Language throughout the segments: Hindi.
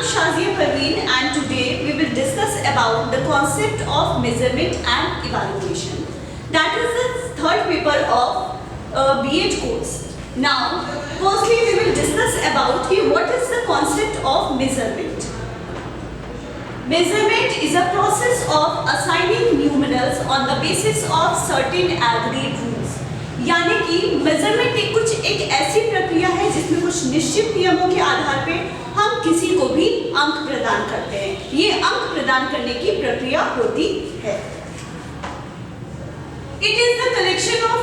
Shazia Parveen and today we will discuss about the concept of measurement and evaluation. That is the third paper of B.Ed course. Now, firstly we will discuss about what is the concept of measurement. Measurement is a process of assigning numerals on the basis of certain agreed rules. यानी कि मेजरमेंट एक ऐसी प्रक्रिया है जिसमें कुछ निश्चित नियमों के आधार पे हम किसी को भी अंक प्रदान करते हैं। ये अंक प्रदान करने की प्रक्रिया होती है। It is the collection of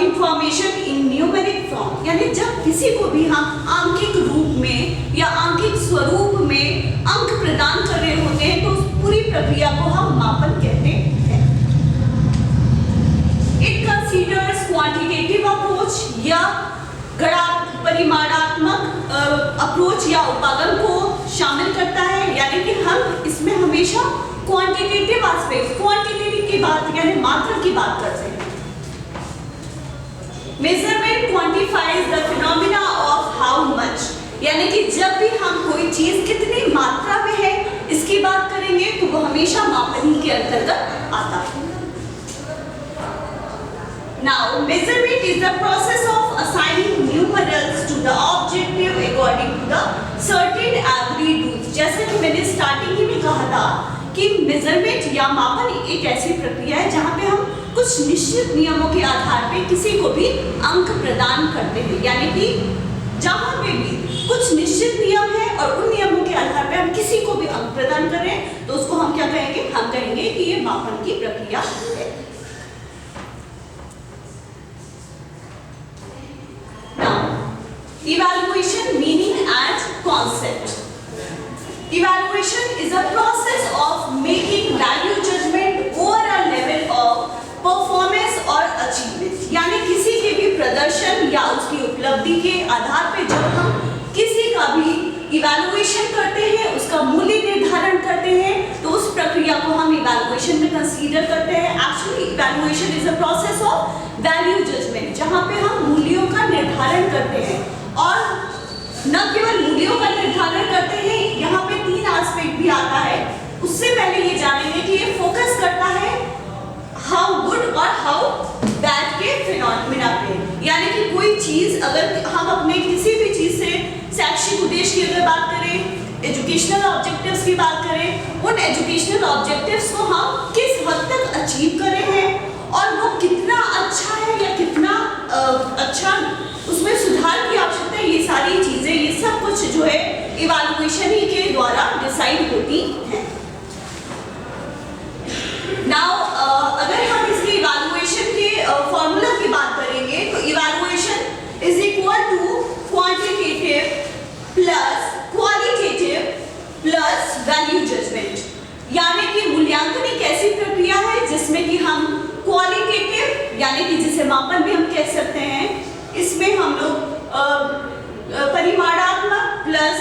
information in numeric form, यानी जब किसी को भी हम आंकिक रूप में या आंकिक स्वरूप में अंक प्रदान कर रहे होते हैं तो उस पूरी प्रक्रिया को हम मापन कहते हैं। It considers quantitative approach या परिमाणात्मक अप्रोच या उपागम को शामिल करता है, यानी कि हम इसमें हमेशा क्वांटिटेटिव एस्पेक्ट, क्वांटिटी की बात यानी मात्रा की बात करते हैं। Measurement quantifies the phenomena of how much, यानी कि जब भी हम कोई चीज कितनी मात्रा में है इसकी बात करेंगे तो वो हमेशा मापन ही के अंतर्गत आता है। Now, measurement is the process of assigning numerals to the objective according to the certain agreed rules. जैसे कि मैंने स्टार्टिंग ही में कहा था कि मेजरमेंट या मापन एक ऐसी प्रक्रिया है जहाँ पे हम कुछ निश्चित नियमों के आधार पे किसी को भी अंक प्रदान करते हैं, यानी कि जहाँ पे भी कुछ निश्चित नियम है और उन नियमों के आधार पे हम किसी को भी अंक प्रदान करें तो उसको हम क्या कहेंगे, हम कहेंगे कि ये मापन की प्रक्रिया है। Evaluation meaning and concept. Evaluation is a process of making value judgment over a level of performance or achievement. यानी किसी के भी प्रदर्शन या उसकी उपलब्धि के आधार पे जब हम किसी का भी इवैल्यूएशन करते हैं, उसका मूल्य निर्धारण करते हैं, तो उस प्रक्रिया को हम इवैल्यूएशन में कंसीडर करते हैं। Actually evaluation is a process of value judgement, जहाँ पे हम मूल्यों का निर्धारण करते हैं और न केवल मूल्यों का निर्धारण करते हैं, यहाँ पे तीन एस्पेक्ट भी आता है। उससे पहले ये जानेंगे कि ये फोकस करता है हाउ गुड और हाउ बैड के फिनोमेना पे, यानी कि कोई चीज अगर हम अपने किसी भी चीज से शैक्षिक उद्देश्य की अगर बात करें, एजुकेशनल ऑब्जेक्टिव्स की बात करें, उन एजुकेशनल ऑब्जेक्टिव्स को हम किस हद तक अचीव कर रहे हैं और वो कितना अच्छा है या कितना अच्छा उसमें सुधार की आवश्यकता है, ये सारी चीजें, ये सब कुछ जो है इवैल्यूएशन ही के द्वारा डिसाइड होती हैं। नाउ अगर हम इसके इवैल्यूएशन के फॉर्मूला की बात करेंगे तो evaluation is equal to quantitative plus qualitative plus value judgement, यानी कि मूल्यांकन एक ऐसी प्रक्रिया है जिसमें कि हम क्वालिटेटिव यानी कि जिसे मापन भी हम कह सकते हैं, इसमें हम लोग परिमाणात्मक प्लस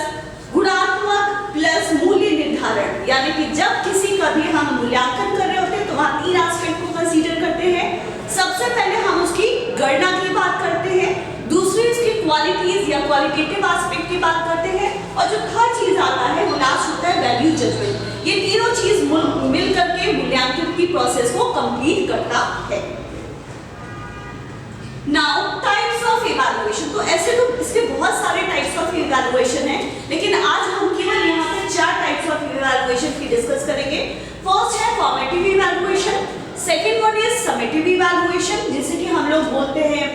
गुणात्मक प्लस मूल्य निर्धारण, यानी कि जब किसी का भी हम मूल्यांकन कर रहे होते हैं तो वहाँ तीन एस्पेक्ट को कंसीडर करते हैं। सबसे पहले हम उसकी गणना की बात करते हैं, दूसरी उसकी क्वालिटीज या क्वालिटेटिव एस्पेक्ट की बात करते हैं और जो थर्ड चीज आता है वो लास्ट होता है वैल्यू जजमेंट। ये तीनों चीज मिल करके मूल्यांकन की प्रोसेस को कंप्लीट करता है। नाउ टाइप्स ऑफ इवैल्यूएशन, तो ऐसे तो इसके बहुत सारे टाइप्स ऑफ इवैल्यूएशन हैं, लेकिन आज हम केवल यहाँ पे 4 टाइप्स ऑफ इवैल्यूएशन की डिस्कस करेंगे। फर्स्ट है formative evaluation, second one is summative evaluation जिसे कि हम लोग बोलते हैं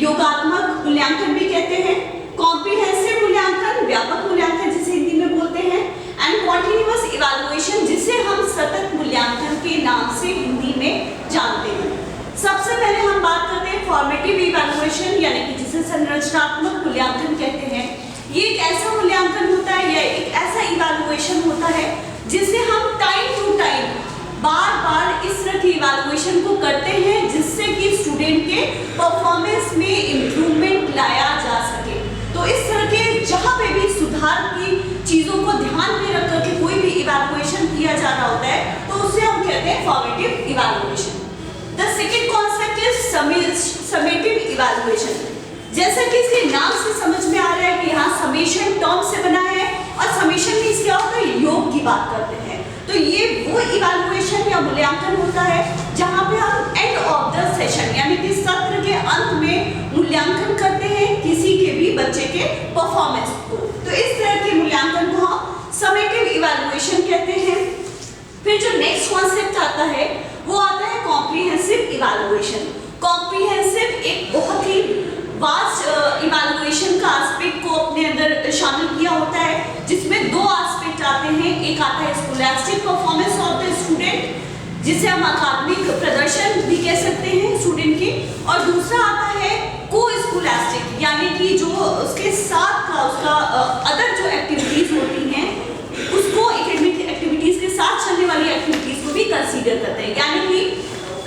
योगात्मक मूल्यांकन भी कहते हैं, कॉम्प्रिहेंसिव मूल्यांकन, व्यापक मूल्यांकन जिसे हिंदी में बोलते हैं, एंड कॉन्टिन्यूअस इवैल्यूएशन जिसे हम सतत मूल्यांकन के नाम से हिंदी में जानते हैं। सबसे पहले हम बात करते हैं फॉर्मेटिव इवैल्यूएशन, यानी कि जिसे संरचनात्मक मूल्यांकन कहते हैं। ये एक ऐसा मूल्यांकन होता है या एक ऐसा इवैल्यूएशन होता है जिसे हम टाइम टू टाइम बार-बार इस तरह की इवैल्यूएशन को करते हैं जिससे कि स्टूडेंट के परफॉर्मेंस में इम्प्रूवमेंट लाया जा सके। तो इस तरह के जहाँ पे भी सुधार की चीजों को ध्यान में रख करके कोई भी इवैल्यूएशन किया जा रहा होता है तो उसे हम कहते हैं formative evaluation. The second concept is summative evaluation. जैसा कि इसके नाम से समझ में आ रहा है कि यहाँ समेशन टर्म से बना है और समेशन मींस क्या बात करते हैं। तो ये वो इवैल्यूएशन या मूल्यांकन होता है जहाँ पे हम एंड ऑफ द सेशन यानी कि सत्र के अंत में मूल्यांकन करते हैं किसी के भी बच्चे के परफॉर्मेंस को। तो इस तरह के मूल्यांकन को हम समेटिव इवैल्यूएशन कहते हैं। फिर जो नेक्स्ट कॉन्सेप्ट आता है वो आता है कॉम्प्रिहेंसिव इवैल्यूएशन। कॉम्प्रिहेंसिव एक बहुत ही वास्ट इवैल्यूएशन का एस्पेक्ट को अपने अंदर शामिल किया होता है, जिसमें दो एस्पेक्ट आते हैं। एक आता है scholastic performance of the student, जिसे हम अकादमिक प्रदर्शन भी कह सकते हैं स्टूडेंट की, और दूसरा आता है को स्कॉलास्टिक यानी कि जो उसके साथ का उसका अदर जो एक्टिविटीज होती हैं उसको एकेडमिक एक्टिविटीज के साथ चलने वाली एक्टिविटीज को भी कंसीडर करते हैं। यानी कि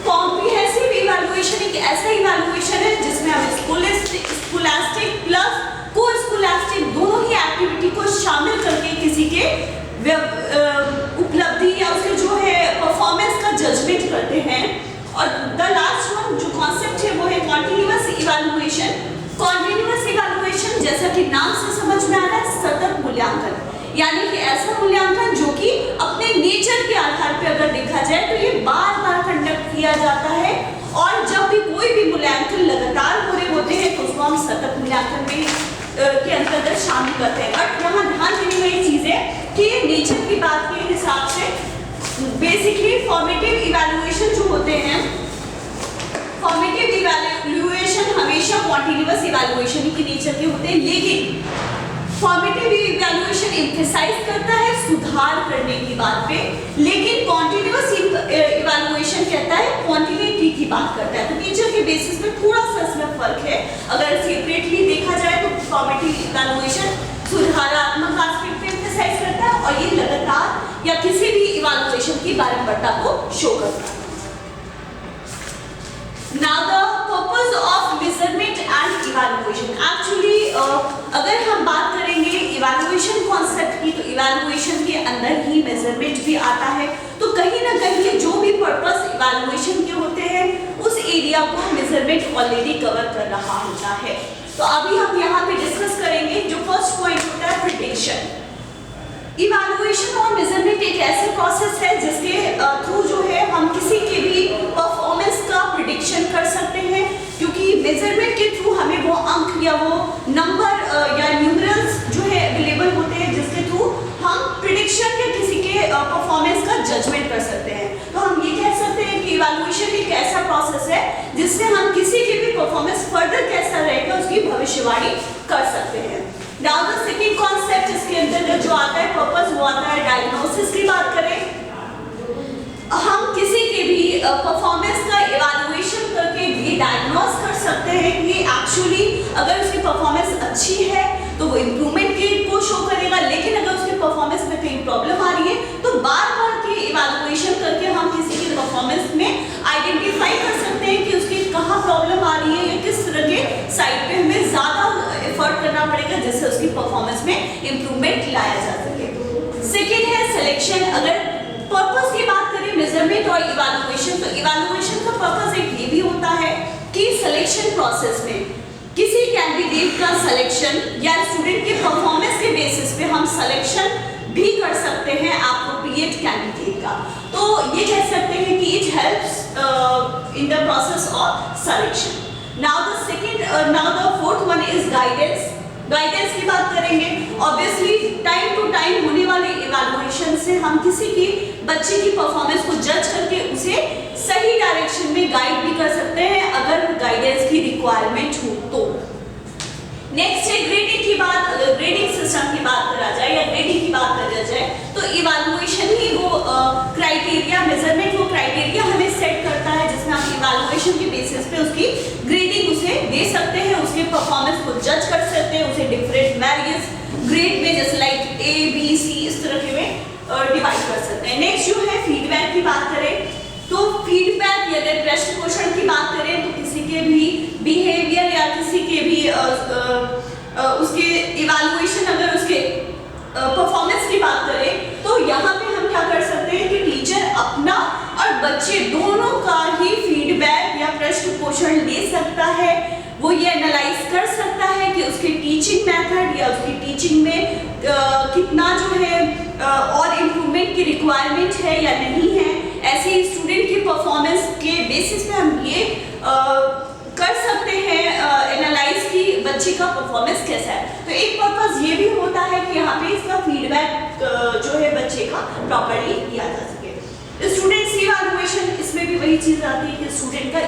कॉम्प्रिहेंसिव इवैल्यूएशन एक ऐसा इवैल्यूएशन है जिसमें हम स्कॉलास्टिक प्लस को स्कॉलास्टिक दोनों ही एक्टिविटी को शामिल करके किसी के उपलब्धि या उसके जो है परफॉर्मेंस का जजमेंट करते हैं। और द लास्ट वन जो कॉन्सेप्ट है वो है कॉन्टिन्यूअस इवैल्यूएशन। कॉन्टिन्यूअस इवैल्यूएशन जैसा कि नाम से समझ में आ रहा है सतत मूल्यांकन, यानी कि ऐसा मूल्यांकन जो कि अपने नेचर के आधार पर अगर देखा जाए तो ये बार बार कंडक्ट किया जाता है, और जब भी कोई भी मूल्यांकन लगातार पूरे होते हैं तो उसको हम सतत मूल्यांकन में के अंतर्गत शामिल करते हैं। बट यहाँ ध्यान देने वाली चीज है कि नेचर की बात के हिसाब से बेसिकली फॉर्मेटिव इवैल्यूएशन जो होते हैं, फॉर्मेटिव इवैल्यूएशन हमेशा कॉन्टिन्यूअस इवैल्यूएशन की नेचर के होते हैं, लेकिन फॉर्मेटिव इवैल्यूएशन एम्फसाइज करता है सुधार करने की बात पे, लेकिन कॉन्टिन्यूअस इवैल्यूएशन कहता है कॉन्टिन्यूटी की बात करता है। तो नेचर के बेसिस पे थोड़ा सा इसमें फर्क है। अगर सेपरेटली देखा जाए तो फॉर्मेटिव इवैल्यूएशन सुधारात्मक एस्पेक्ट पे एम्फसाइज करता है और ये लगातार या किसी भी इवैल्यूएशन की बारंबारता को शो करता है। Now the purpose of measurement and evaluation. Actually, अगर हम बात करेंगे इवैल्यूएशन कॉन्सेप्ट की तो इवैल्यूएशन के अंदर ही मेजरमेंट भी आता है। तो कहीं ना कहीं जो भी पर्पस इवैल्यूएशन के होते हैं उस एरिया को मेजरमेंट ऑलरेडी कवर कर रहा होता है। तो अभी हम यहाँ पे डिस्कस करेंगे जो फर्स्ट पॉइंट होता है प्रिडिक्शन। इवैल्यूएशन और मेजरमेंट एक ऐसे प्रोसेस है जिसके थ्रू जो है हम किसी के भी परफॉर्मेंस का प्रिडिक्शन कर सकते हैं, क्योंकि मेजरमेंट के थ्रू हमें वो अंक या वो नंबर या न्यूमरल्स जो है अवेलेबल होते हैं जिसके थ्रू हम प्रिडिक्शन या किसी के परफॉर्मेंस का जजमेंट कर सकते हैं। तो हम ये कह सकते हैं कि इवैल्यूएशन एक ऐसा प्रोसेस है जिससे हम किसी के भी परफॉर्मेंस फर्दर कैसा रहेगा उसकी भविष्यवाणी कर सकते हैं। नाउ द सेकंड कॉन्सेप्ट इसके अंदर जो आता है पर्पस वो आता है डायग्नोसिस की बात करें। हम किसी के भी परफॉर्मेंस का इवैल्यूएशन करके ये डायग्नोस कर सकते हैं कि एक्चुअली अगर उसकी परफॉर्मेंस अच्छी है तो वो इम्प्रूवमेंट को शो करेगा, लेकिन अगर उसके परफॉर्मेंस में कहीं प्रॉब्लम आ रही है तो बार बार के इवैल्यूएशन करके हम किसी के परफॉर्मेंस में आइडेंटिफाई कर सकते हैं कि उसकी कहाँ प्रॉब्लम आ रही है या किस तरह के साइड पे हमें ज़्यादा एफर्ट करना पड़ेगा जिससे उसकी परफॉर्मेंस में इम्प्रूवमेंट लाया जा सके। सेकेंड है सिलेक्शन। अगर पर्पस की बात करें मेजरमेंट और इवैल्यूएशन तो इवैल्यूएशन का पर्पस एक ये भी होता है कि सिलेक्शन प्रोसेस में किसी कैंडिडेट का सिलेक्शन या स्टूडेंट के परफॉर्मेंस के बेसिस पे हम सिलेक्शन भी कर सकते हैं एप्रोप्रिएट कैंडिडेट का। तो ये कह सकते हैं कि it helps in the process of selection. Now the fourth one is guidance. Guidance की बात करेंगे। ऑब्वियसली टाइम टू टाइम होने वाले इवैल्यूएशन से हम किसी की बच्चे की परफॉर्मेंस को जज करके उसे सही डायरेक्शन में गाइड भी कर सकते हैं अगर गाइडेंस की रिक्वायरमेंट हो तो। नेक्स्ट है ग्रेडिंग की बात। अगर ग्रेडिंग सिस्टम की बात करा जाए या ग्रेडिंग की बात करा जाए तो इवैल्यूएशन ही वो क्राइटेरिया मेजरमेंट वो क्राइटेरिया हमें सेट करता है जिसमें हम इवैल्यूएशन के बेसिस पे उसकी ग्रेडिंग उसे दे सकते हैं, उसके परफॉर्मेंस को जज कर सकते हैं, उसे डिफरेंट वेरियस ग्रेड में जैसे लाइक A, B, C इस तरह के में डिवाइड कर सकते हैं। नेक्स्ट जो है फीडबैक की बात करें तो फीडबैक या प्रश्न पोषण की बात करें तो किसी के भी बिहेवियर या किसी के भी उसके इवैल्यूएशन अगर उसके परफॉर्मेंस की बात करें तो यहाँ पे हम क्या कर सकते हैं कि टीचर अपना और बच्चे दोनों का ही फीडबैक या प्रश्न पोषण ले सकता है। वो ये एनालाइज कर सकता है कि उसके टीचिंग मेथड या उसकी टीचिंग में कितना जो है और इम्प्रूवमेंट इम्प्रूवमेंट की रिक्वायरमेंट है या नहीं है। ऐसे ही स्टूडेंट की परफॉर्मेंस के बेसिस पे हम ये कर सकते हैं एनालाइज कि बच्चे का परफॉर्मेंस कैसा है। तो एक पर्पस ये भी होता है कि यहाँ पे इसका फीडबैक जो है बच्चे का प्रॉपर्ली दिया जा सके। स्टूडेंट्स इवैल्यूएशन, इसमें भी वही चीज़ आती है कि स्टूडेंट का